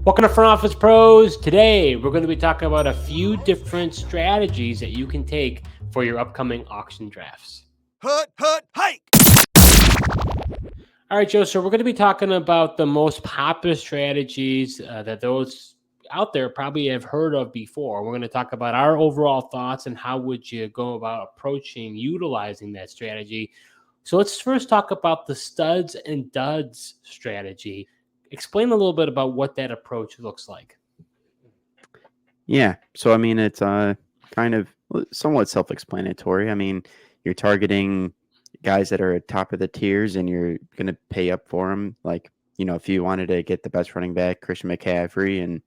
Welcome to Front Office Pros. Today, we're going to be talking about a few different strategies that you can take for your upcoming auction drafts. Hike! All right, Joe. So we're going to be talking about the most popular strategies that those out there probably have heard of before. We're going to talk about our overall thoughts and how would you go about approaching utilizing that strategy. So let's first talk about the studs and duds strategy. Explain a little bit about what that approach looks like. Yeah. So I mean, it's kind of somewhat self-explanatory. I mean, you're targeting guys that are at top of the tiers, and you're going to pay up for them. Like, if you wanted to get the best running back, Christian McCaffrey, and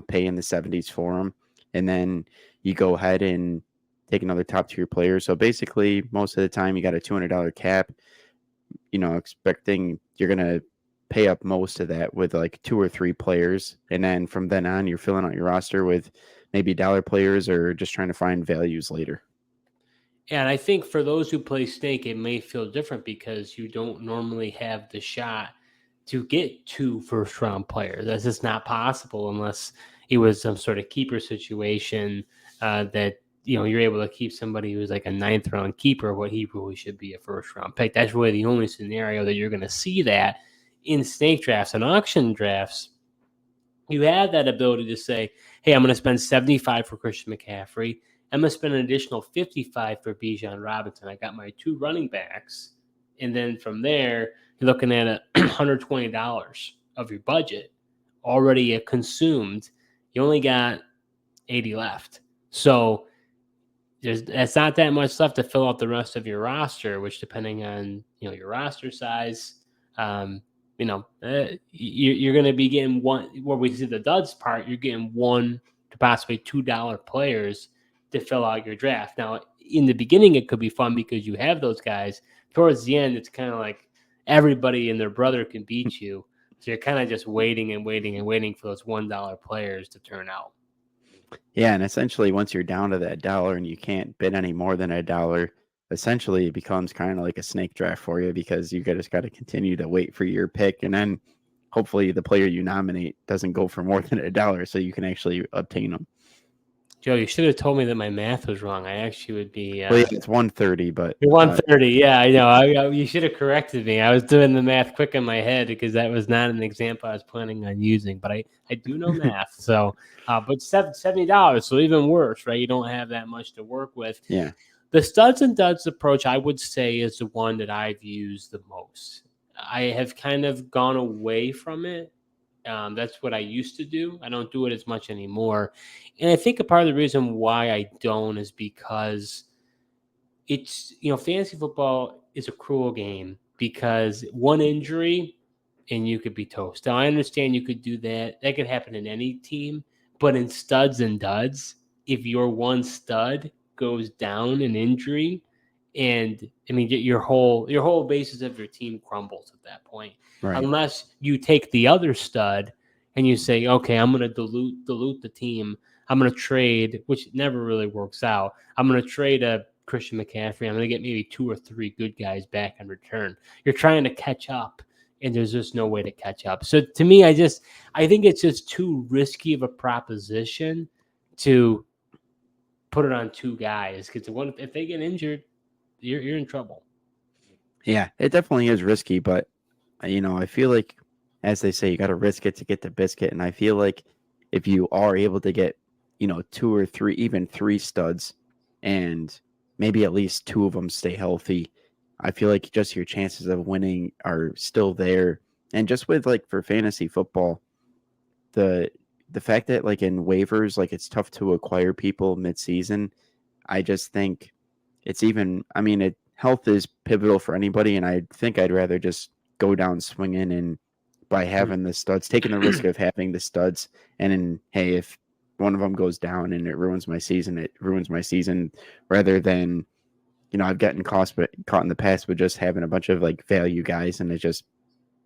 pay in the 70s for him, and then you go ahead and take another top tier player. So basically, most of the time, you got a $200 cap. Expecting you're going to pay up most of that with like 2 or 3 players, and then from then on you're filling out your roster with maybe dollar players or just trying to find values later. And I think for those who play snake, it may feel different because you don't normally have the shot to get 2 first-round players. That's just not possible unless it was some sort of keeper situation that you're able to keep somebody who's like a 9th-round keeper. What he really should be a first-round pick. That's really the only scenario that you're going to see that in snake drafts and auction drafts. You have that ability to say, "Hey, I'm going to spend 75 for Christian McCaffrey. I'm going to spend an additional 55 for Bijan Robinson. I got my 2 running backs." And then from there, you're looking at $120 of your budget already consumed. You only got 80 left. So it's not that much left to fill out the rest of your roster, which depending on your roster size, you're going to be getting one. Where we see the duds part, you're getting 1 to possibly $2 players to fill out your draft. Now, in the beginning, it could be fun because you have those guys. Towards the end, it's kind of like everybody and their brother can beat you. So you're kind of just waiting and waiting and waiting for those $1 players to turn out. Yeah, and essentially once you're down to that dollar and you can't bid any more than $1, essentially it becomes kind of like a snake draft for you because you just got to continue to wait for your pick, and then hopefully the player you nominate doesn't go for more than $1 so you can actually obtain them. Joe, you should have told me that my math was wrong. I actually would be. Well, yeah, it's 130, but 130. Yeah, I know. You should have corrected me. I was doing the math quick in my head because that was not an example I was planning on using. But I do know math. So, but $70. So even worse, right? You don't have that much to work with. Yeah. The studs and duds approach, I would say, is the one that I've used the most. I have kind of gone away from it. That's what I used to do. I don't do it as much anymore. And I think a part of the reason why I don't is because it's, fantasy football is a cruel game because one injury and you could be toast. Now, I understand you could do that. That could happen in any team. But in studs and duds, if your one stud goes down in injury, and I mean your whole basis of your team crumbles at that point. Right. Unless you take the other stud and you say, okay, I'm going to dilute the team. I'm going to trade, which never really works out. I'm going to trade a Christian McCaffrey. I'm going to get maybe 2 or 3 good guys back in return. You're trying to catch up, and there's just no way to catch up. So to me, I think it's just too risky of a proposition to put it on 2 guys because if they get injured, you're in trouble. Yeah, it definitely is risky, but I feel like, as they say, you got to risk it to get the biscuit. And I feel like if you are able to get, 2 or 3, even 3 studs, and maybe at least 2 of them stay healthy, I feel like just your chances of winning are still there. And just with for fantasy football, the fact that in waivers, it's tough to acquire people mid-season, I just think it's even, health is pivotal for anybody, and I think I'd rather just go down swinging and by having the studs, taking the risk of having the studs, and then, hey, if one of them goes down and it ruins my season, rather than, I've gotten caught in the past with just having a bunch of value guys, and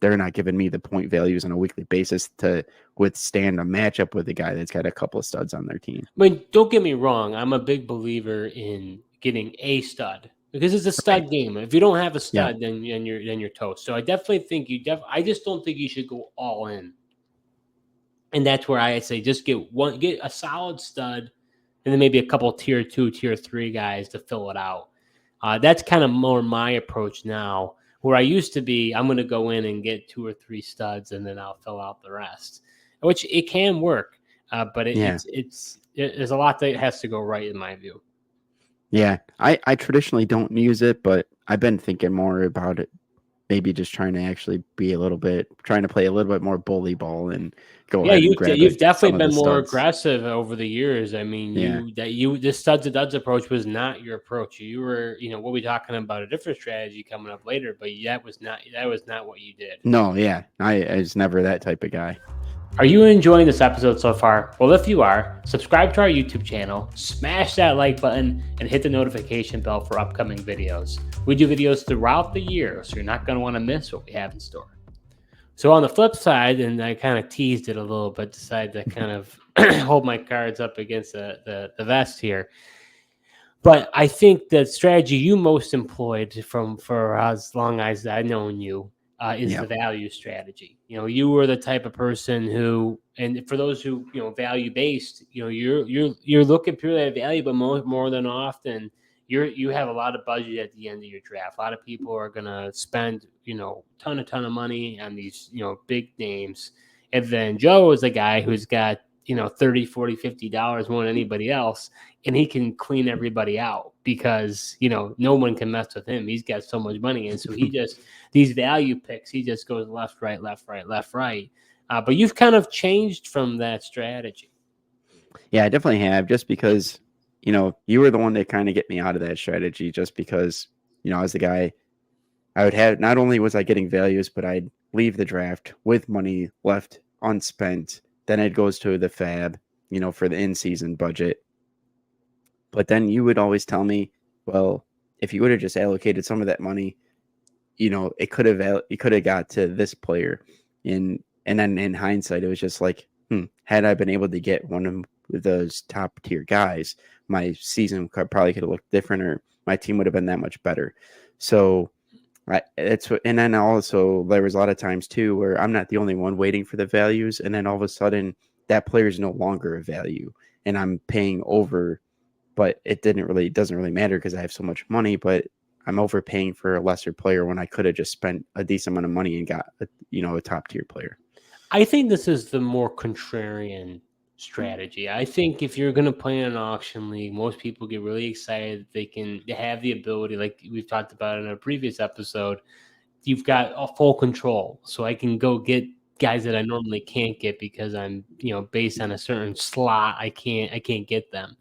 they're not giving me the point values on a weekly basis to withstand a matchup with a guy that's got a couple of studs on their team. I mean, don't get me wrong. I'm a big believer in getting a stud because it's a stud game. If you don't have a stud, then you're toast. So I definitely think I just don't think you should go all in. And that's where I say just get a solid stud, and then maybe a couple tier 2, tier 3 guys to fill it out. That's kind of more my approach now. Where I used to be, I'm going to go in and get 2 or 3 studs, and then I'll fill out the rest, which it can work, but Yeah. there's a lot that has to go right in my view. Yeah. I traditionally don't use it, but I've been thinking more about it. Maybe just trying to actually be trying to play a little bit more bully ball and go Yeah, ahead and grab you've some definitely of the been more studs. aggressive over the years. I mean, Yeah. this studs to duds approach was not your approach. You were, we'll be talking about a different strategy coming up later, but that was not what you did. No, yeah. I was never that type of guy. Are you enjoying this episode so far? Well, if you are, subscribe to our YouTube channel, smash that like button, and hit the notification bell for upcoming videos. We do videos throughout the year, so you're not going to want to miss what we have in store. So on the flip side, and I kind of teased it a little bit, decided to kind of hold my cards up against the vest here. But I think the strategy you most employed for as long as I've known you is the value strategy. You were the type of person who, and for those who value based, you're looking purely at value, but more than often you have a lot of budget at the end of your draft. A lot of people are gonna spend ton of money on these big names, and then Joe is a guy who's got $30, $40, $50 more than anybody else, and he can clean everybody out because no one can mess with him. He's got so much money, and so he just these value picks, he just goes left, right, left, right, left, right. But you've kind of changed from that strategy. Yeah, I definitely have, just because you were the one that kind of get me out of that strategy, just because I was the guy. I would have, not only was I getting values, but I'd leave the draft with money left unspent. Then it goes to the fab, for the in-season budget. But then you would always tell me, well, if you would have just allocated some of that money, it could have got to this player. And then in hindsight, it was just like, had I been able to get one of those top tier guys, my season probably could have looked different, or my team would have been that much better. So and then also there was a lot of times too where I'm not the only one waiting for the values, and then all of a sudden that player is no longer a value, and I'm paying over, but it doesn't really matter because I have so much money, but I'm overpaying for a lesser player when I could have just spent a decent amount of money and got a top tier player. I think this is the more contrarian strategy. I think if you're going to play in an auction league, most people get really excited. They have the ability, like we've talked about in a previous episode, you've got a full control. So I can go get guys that I normally can't get because I'm, based on a certain slot, I can't get them.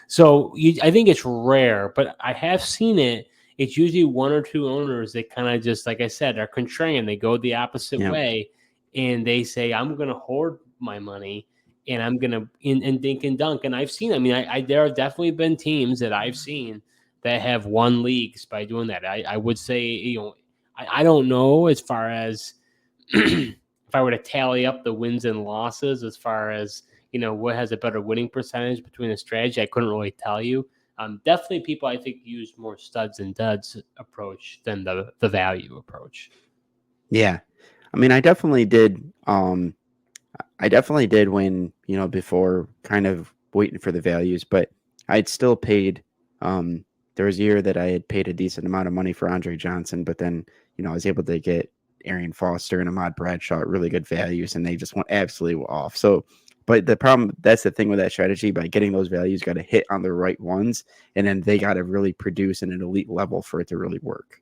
So I think it's rare, but I have seen it. It's usually one or two owners that kind of just, like I said, are contrarian. They go the opposite way, and they say, I'm going to hoard my money, and I'm going to and dink and dunk. And I've seen, there have definitely been teams that I've seen that have won leagues by doing that. I would say, I don't know as far as if I were to tally up the wins and losses as far as, what has a better winning percentage between the strategy, I couldn't really tell you. Definitely people I think use more studs and duds approach than the value approach. Yeah. I definitely did. I definitely did when, before kind of waiting for the values, but I'd still paid. There was a year that I had paid a decent amount of money for Andre Johnson, but then, I was able to get Arian Foster and Ahmad Bradshaw at really good values, and they just went absolutely off. So, but that's the thing with that strategy. By getting those values, got to hit on the right ones, and then they got to really produce at an elite level for it to really work.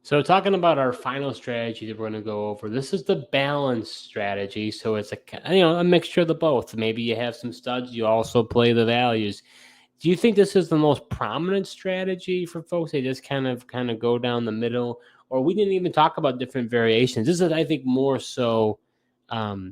So talking about our final strategy that we're going to go over, this is the balance strategy. So it's a mixture of the both. Maybe you have some studs, you also play the values. Do you think this is the most prominent strategy for folks? They just kind of go down the middle, or we didn't even talk about different variations. This is, I think, more so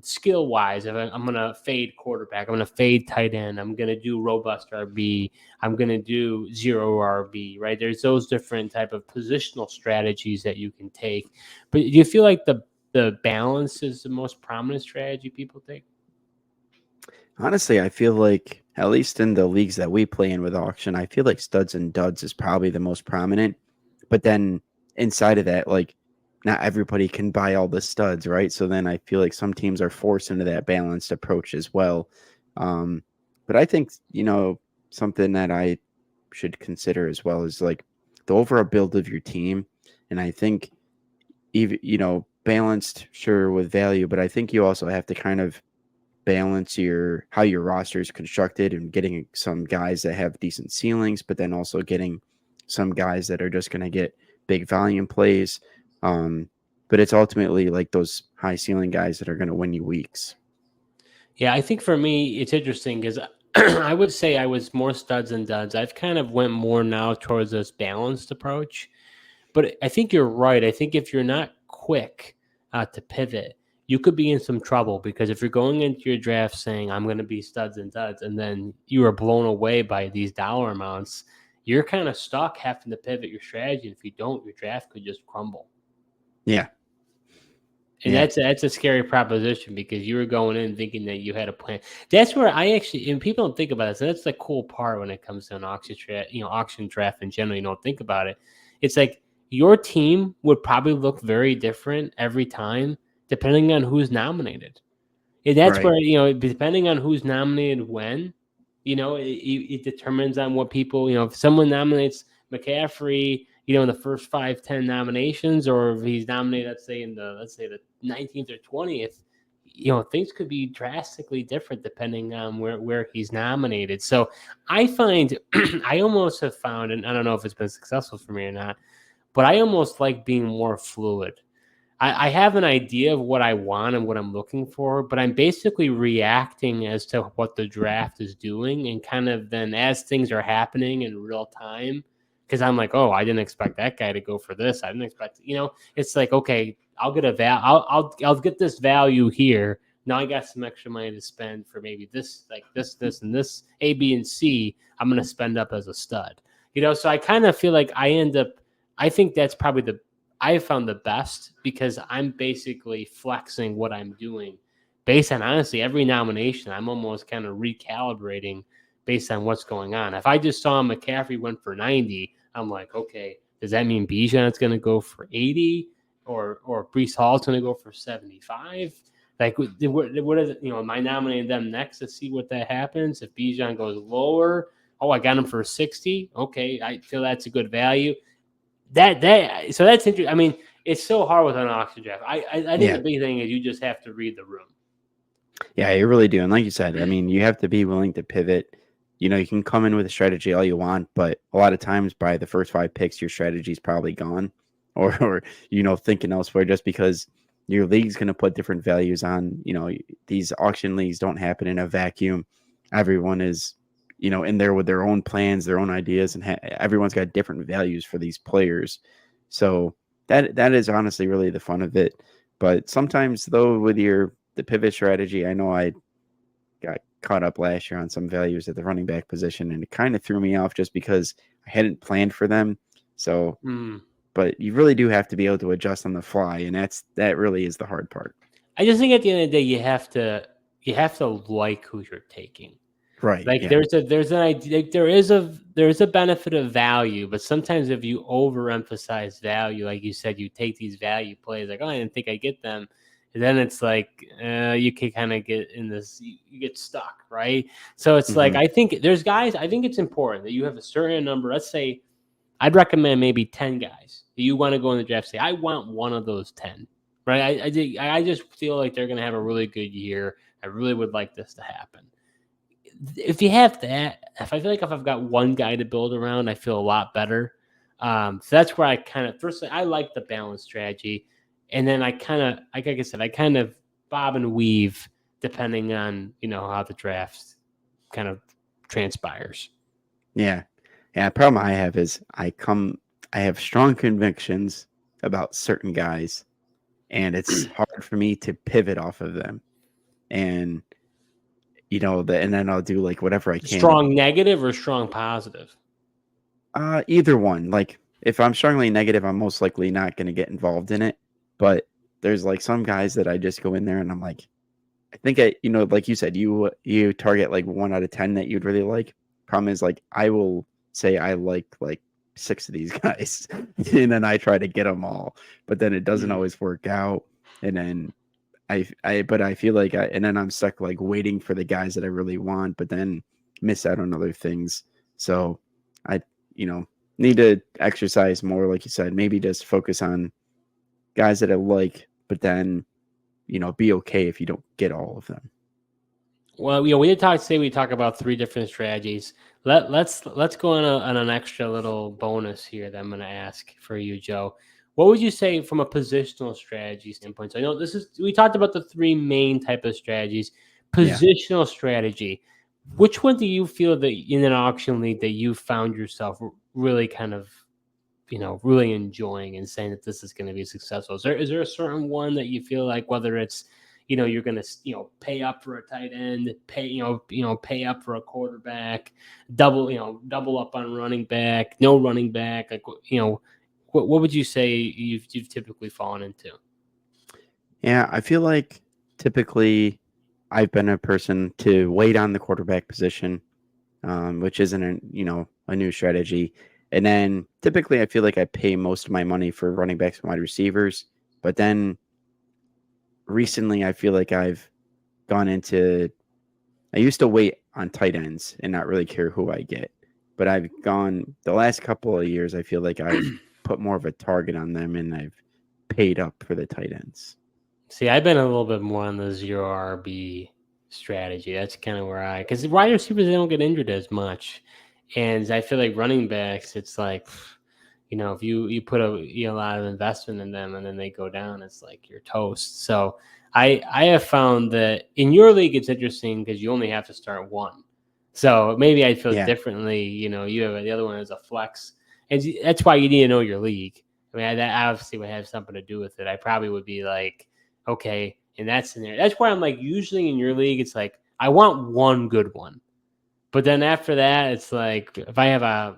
skill wise. If I'm going to fade quarterback, I'm going to fade tight end, I'm going to do robust RB, I'm going to do zero RB, right? There's those different type of positional strategies that you can take. But do you feel like the balance is the most prominent strategy people take? Honestly, I feel like, at least in the leagues that we play in with auction, I feel like studs and duds is probably the most prominent. But then inside of that, like, not everybody can buy all the studs, right? So then I feel like some teams are forced into that balanced approach as well. But I think, something that I should consider as well is like the overall build of your team. And I think even, balanced, sure, with value, but I think you also have to kind of balance how your roster is constructed and getting some guys that have decent ceilings, but then also getting some guys that are just going to get big volume plays. But it's ultimately like those high ceiling guys that are going to win you weeks. Yeah, I think for me, it's interesting because I would say I was more studs and duds. I've kind of went more now towards this balanced approach. But I think you're right. I think if you're not quick to pivot, you could be in some trouble because if you're going into your draft saying, I'm going to be studs and duds, and then you are blown away by these dollar amounts, you're kind of stuck having to pivot your strategy. If you don't, your draft could just crumble. Yeah. And that's a scary proposition because you were going in thinking that you had a plan. That's where I actually, and people don't think about it. So that's the cool part when it comes to an auction draft in general. You don't think about it. It's like your team would probably look very different every time depending on who's nominated. And that's Right. where, depending on who's nominated when, it determines on what people, if someone nominates McCaffrey, in the first 5-10 nominations, or if he's nominated, let's say the 19th or 20th, things could be drastically different depending on where he's nominated. So I find I almost have found, and I don't know if it's been successful for me or not, but I almost like being more fluid. I have an idea of what I want and what I'm looking for, but I'm basically reacting as to what the draft is doing, and kind of then as things are happening in real time, because I'm like, oh, I didn't expect that guy to go for this. I didn't expect, it's like, okay, I'll get I'll get this value here. Now I got some extra money to spend for maybe this, like this, and this A, B, and C. I'm going to spend up as a stud, So I kind of feel like I think that's probably I found the best because I'm basically flexing what I'm doing based on honestly every nomination. I'm almost kind of recalibrating based on what's going on. If I just saw McCaffrey went for 90, I'm like, okay, does that mean Bijan's going to go for 80 or Brees Hall's going to go for 75? Like, what is it? Am I nominating them next to see what that happens? If Bijan goes lower, oh, I got him for 60. Okay, I feel that's a good value. So that's interesting. I mean, it's so hard with an auction draft. I think the big thing is you just have to read the room. Yeah, you really do. And like you said, I mean, you have to be willing to pivot. You can come in with a strategy all you want, but a lot of times by the first 5 picks, your strategy is probably gone or thinking elsewhere just because your league's going to put different values on, these auction leagues don't happen in a vacuum. Everyone is, in there with their own plans, their own ideas, and everyone's got different values for these players. So that is honestly really the fun of it. But sometimes though, with the pivot strategy, I know I got caught up last year on some values at the running back position, and it kind of threw me off just because I hadn't planned for them. So, but you really do have to be able to adjust on the fly, and that really is the hard part. I just think at the end of the day, you have to like who you're taking. Right. Like yeah. there's an idea, there is a benefit of value, but sometimes if you overemphasize value, like you said, you take these value plays, like, oh, I didn't think I'd get them. And then it's like you can kind of get in this, you get stuck, right? So it's like, I think it's important that you have a certain number. Let's say I'd recommend maybe 10 guys that you want to go in the draft. Say, I want one of those 10, right? I just feel like they're going to have a really good year. I really would like this to happen. If you have that, if I feel like if I've got one guy to build around, I feel a lot better. So that's where I kind of, firstly, I like the balance strategy. And then I kind of, like I said, I kind of bob and weave depending on, how the draft kind of transpires. Yeah. Yeah. The problem I have is I have strong convictions about certain guys, and it's hard for me to pivot off of them. And, and then I'll do like whatever I can. Strong negative or strong positive? Either one. Like if I'm strongly negative, I'm most likely not going to get involved in it. But there's like some guys that I just go in there and I'm like, I think like you said, you target like 1 out of 10 that you'd really like. Problem is, like, I will say I like 6 of these guys, and then I try to get them all, but then it doesn't always work out, and then but I feel like and then I'm stuck like waiting for the guys that I really want, but then miss out on other things. So I, need to exercise more, like you said, maybe just focus on guys that I like, but then, be okay if you don't get all of them. Well, we did talk about 3 different strategies. Let's go on an extra little bonus here that I'm going to ask for you, Joe. What would you say from a positional strategy standpoint? So I know we talked about the 3 main type of strategies. Positional strategy. Which one do you feel that in an auction league that you found yourself really kind of, really enjoying and saying that this is going to be successful? Is there a certain one that you feel like, whether it's, you're going to, pay up for a tight end, pay up for a quarterback, double up on running back, no running back, like, what would you say you've typically fallen into? Yeah, I feel like typically I've been a person to wait on the quarterback position, which isn't a new strategy. And then typically I feel like I pay most of my money for running backs and wide receivers. But then recently I feel like I've gone into, I used to wait on tight ends and not really care who I get. But I've gone the last couple of years, I feel like I've put more of a target on them and I've paid up for the tight ends. See, I've been a little bit more on the 0 RB strategy. That's kind of where because the wide receivers, they don't get injured as much. And I feel like running backs, it's like, if you put a lot of investment in them and then they go down, it's like you're toast. So I have found that in your league, it's interesting because you only have to start 1. So maybe I feel differently. You have the other one as a flex. And that's why you need to know your league. I mean, that obviously would have something to do with it. I probably would be like, okay, in that scenario, that's why I'm like, usually in your league, it's like, I want one good one. But then after that, it's like, if I have a,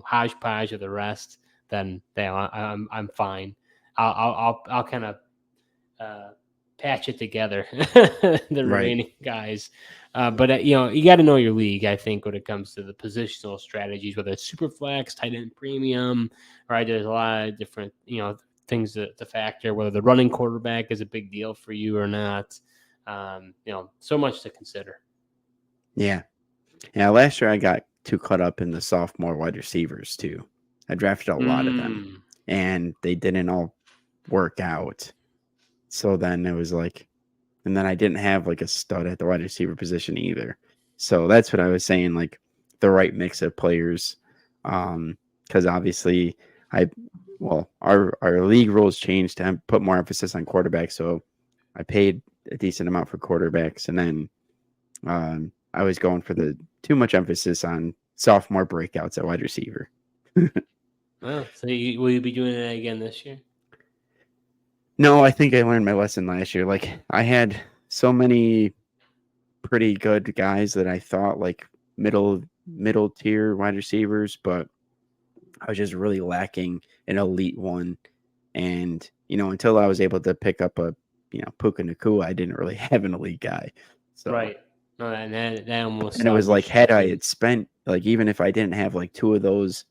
hodgepodge of the rest, then I'm fine. I'll kind of patch it together, the remaining guys. But you got to know your league, I think, when it comes to the positional strategies, whether it's super flex, tight end premium, right? There's a lot of different, things to factor, whether the running quarterback is a big deal for you or not. So much to consider. Yeah. Last year I got too caught up in the sophomore wide receivers too. I drafted a lot of them and they didn't all work out. So then it was like, and then I didn't have like a stud at the wide receiver position either. So that's what I was saying, like the right mix of players. Because obviously our league rules changed to put more emphasis on quarterbacks. So I paid a decent amount for quarterbacks. And then I was going for the too much emphasis on sophomore breakouts at wide receiver. Well, so will you be doing that again this year? No, I think I learned my lesson last year. Like I had so many pretty good guys that I thought like middle tier wide receivers, but I was just really lacking an elite one. And, until I was able to pick up a, Puka Nacua, I didn't really have an elite guy. So right. No, that almost. And it was like, had I had spent, like, even if I didn't have like 2 of those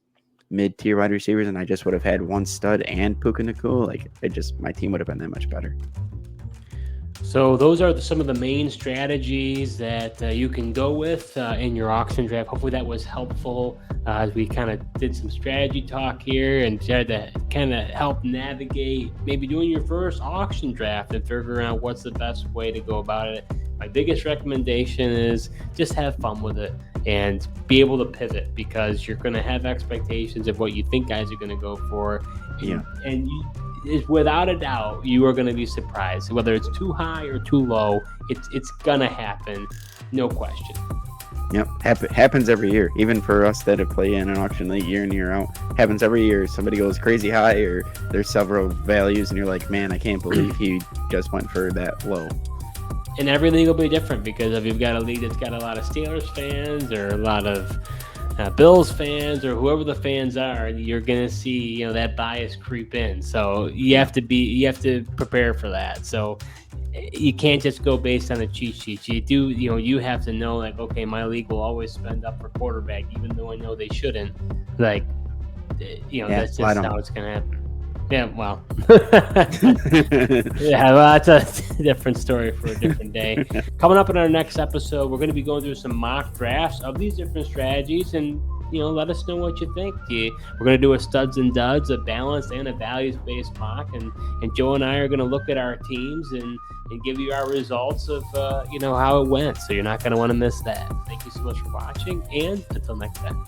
mid-tier wide receivers and I just would have had 1 stud and Puka Nacua, like my team would have been that much better. So those are some of the main strategies that you can go with in your auction draft. Hopefully that was helpful as we kind of did some strategy talk here and tried to kind of help navigate maybe doing your first auction draft and figuring out what's the best way to go about it. My biggest recommendation is just have fun with it and be able to pivot, because you're going to have expectations of what you think guys are going to go for. And without a doubt, you are going to be surprised. Whether it's too high or too low, it's going to happen. No question. Yep. Happens every year. Even for us that have played in an auction league year in, year out. Happens every year. Somebody goes crazy high or there's several values and you're like, man, I can't believe he just went for that low. And every league will be different, because if you've got a league that's got a lot of Steelers fans or a lot of Bills fans or whoever the fans are, you're going to see, that bias creep in. So you have to prepare for that. So you can't just go based on a cheat sheet. You have to know, like, okay, my league will always spend up for quarterback, even though I know they shouldn't. Like, that's well, I just don't how know. it's going to happen. Yeah, well, yeah, well, that's a different story for a different day. Coming up in our next episode, we're going to be going through some mock drafts of these different strategies, and let us know what you think. We're going to do a studs and duds, a balanced and a values-based mock, and Joe and I are going to look at our teams and give you our results of how it went. So you're not going to want to miss that. Thank you so much for watching, and until next time.